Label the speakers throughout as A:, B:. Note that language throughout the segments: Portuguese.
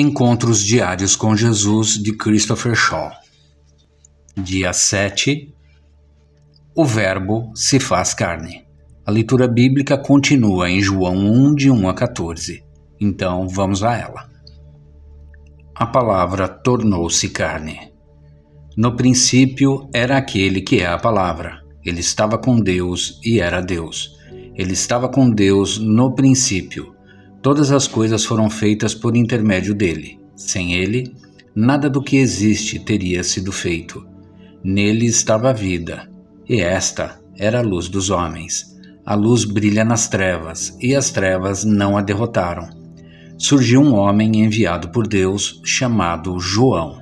A: Encontros Diários com Jesus, de Christopher Shaw. Dia 7. O Verbo se faz carne. A leitura bíblica continua em João 1, de 1 a 14. Então, vamos a ela. A palavra tornou-se carne. No princípio era aquele que é a palavra. Ele estava com Deus e era Deus. Ele estava com Deus no princípio. Todas as coisas foram feitas por intermédio dele. Sem ele, nada do que existe teria sido feito. Nele estava a vida, e esta era a luz dos homens. A luz brilha nas trevas, e as trevas não a derrotaram. Surgiu um homem enviado por Deus, chamado João.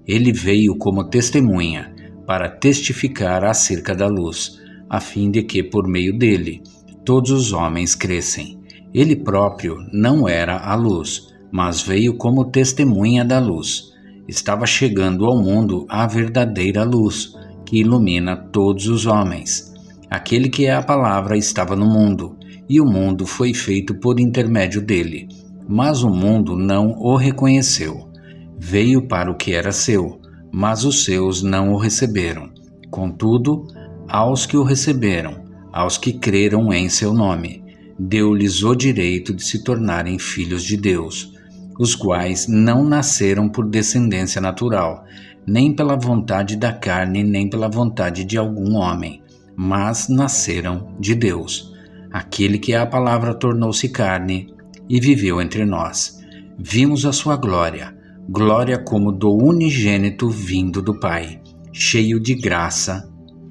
A: Ele veio como testemunha, para testificar acerca da luz, a fim de que, por meio dele, todos os homens crescem. Ele próprio não era a luz, mas veio como testemunha da luz. Estava chegando ao mundo a verdadeira luz, que ilumina todos os homens. Aquele que é a palavra estava no mundo, e o mundo foi feito por intermédio dele, mas o mundo não o reconheceu. Veio para o que era seu, mas os seus não o receberam. Contudo, aos que o receberam, aos que creram em seu nome, deu-lhes o direito de se tornarem filhos de Deus, os quais não nasceram por descendência natural, nem pela vontade da carne, nem pela vontade de algum homem, mas nasceram de Deus. Aquele que é a palavra tornou-se carne e viveu entre nós. Vimos a sua glória, glória como do unigênito vindo do Pai, cheio de graça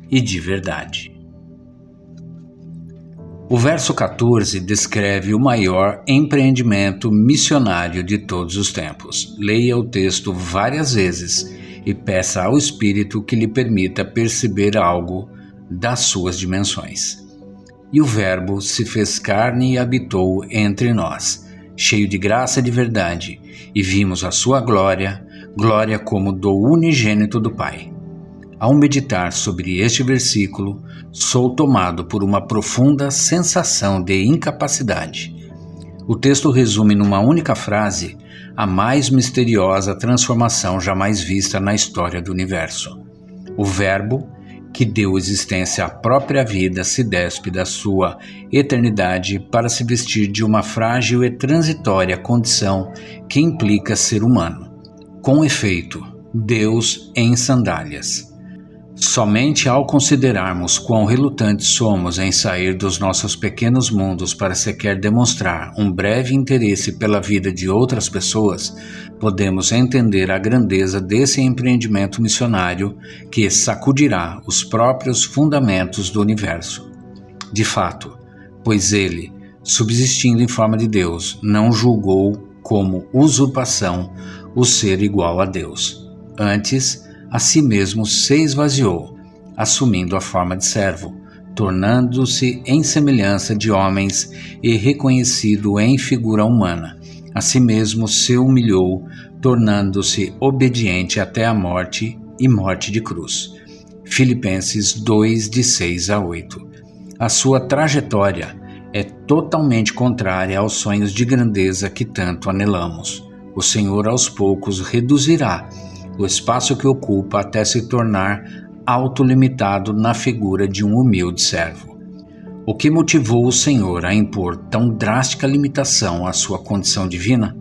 A: e de verdade. O verso 14 descreve o maior empreendimento missionário de todos os tempos. Leia o texto várias vezes e peça ao Espírito que lhe permita perceber algo das suas dimensões. E o Verbo se fez carne e habitou entre nós, cheio de graça e de verdade, e vimos a sua glória, glória como do unigênito do Pai. Ao meditar sobre este versículo, sou tomado por uma profunda sensação de incapacidade. O texto resume numa única frase a mais misteriosa transformação jamais vista na história do universo. O Verbo, que deu existência à própria vida, se despe da sua eternidade para se vestir de uma frágil e transitória condição que implica ser humano. Com efeito, Deus em sandálias. Somente ao considerarmos quão relutantes somos em sair dos nossos pequenos mundos para sequer demonstrar um breve interesse pela vida de outras pessoas, podemos entender a grandeza desse empreendimento missionário que sacudirá os próprios fundamentos do universo. De fato, pois ele, subsistindo em forma de Deus, não julgou como usurpação o ser igual a Deus. Antes, a si mesmo se esvaziou, assumindo a forma de servo, tornando-se em semelhança de homens e reconhecido em figura humana. A si mesmo se humilhou, tornando-se obediente até a morte e morte de cruz. Filipenses 2, de 6 a 8. A sua trajetória é totalmente contrária aos sonhos de grandeza que tanto anelamos. O Senhor aos poucos reduzirá o espaço que ocupa até se tornar autolimitado na figura de um humilde servo. O que motivou o Senhor a impor tão drástica limitação à sua condição divina?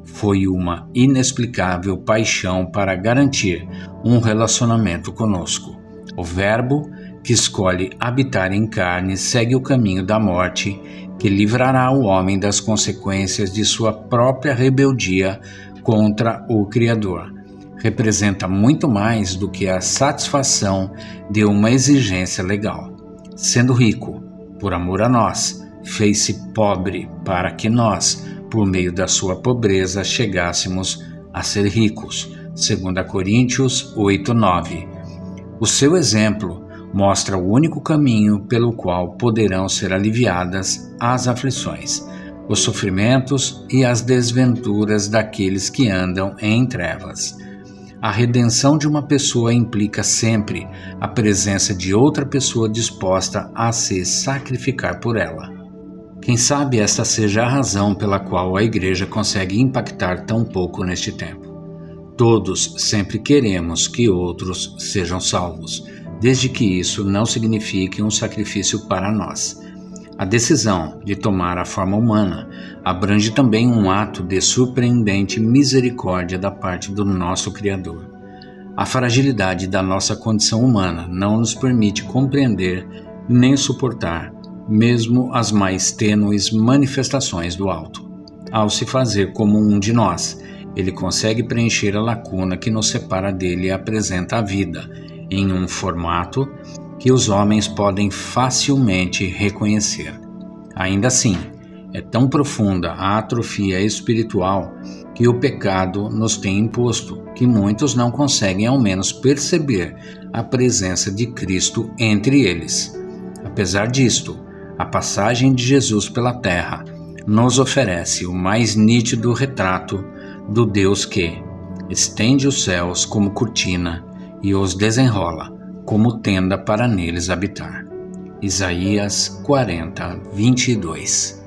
A: Foi uma inexplicável paixão para garantir um relacionamento conosco. O Verbo, que escolhe habitar em carne, segue o caminho da morte, que livrará o homem das consequências de sua própria rebeldia contra o Criador. Representa muito mais do que a satisfação de uma exigência legal. Sendo rico, por amor a nós, fez-se pobre para que nós, por meio da sua pobreza, chegássemos a ser ricos. 2 Coríntios 8, 9. O seu exemplo mostra o único caminho pelo qual poderão ser aliviadas as aflições, os sofrimentos e as desventuras daqueles que andam em trevas. A redenção de uma pessoa implica sempre a presença de outra pessoa disposta a se sacrificar por ela. Quem sabe esta seja a razão pela qual a Igreja consegue impactar tão pouco neste tempo. Todos sempre queremos que outros sejam salvos, desde que isso não signifique um sacrifício para nós. A decisão de tomar a forma humana abrange também um ato de surpreendente misericórdia da parte do nosso Criador. A fragilidade da nossa condição humana não nos permite compreender nem suportar mesmo as mais tênues manifestações do alto. Ao se fazer como um de nós, ele consegue preencher a lacuna que nos separa dele e apresenta a vida, em um formato que os homens podem facilmente reconhecer. Ainda assim, é tão profunda a atrofia espiritual que o pecado nos tem imposto, que muitos não conseguem ao menos perceber a presença de Cristo entre eles. Apesar disto, a passagem de Jesus pela terra nos oferece o mais nítido retrato do Deus que estende os céus como cortina e os desenrola como tenda para neles habitar. Isaías 40, 22.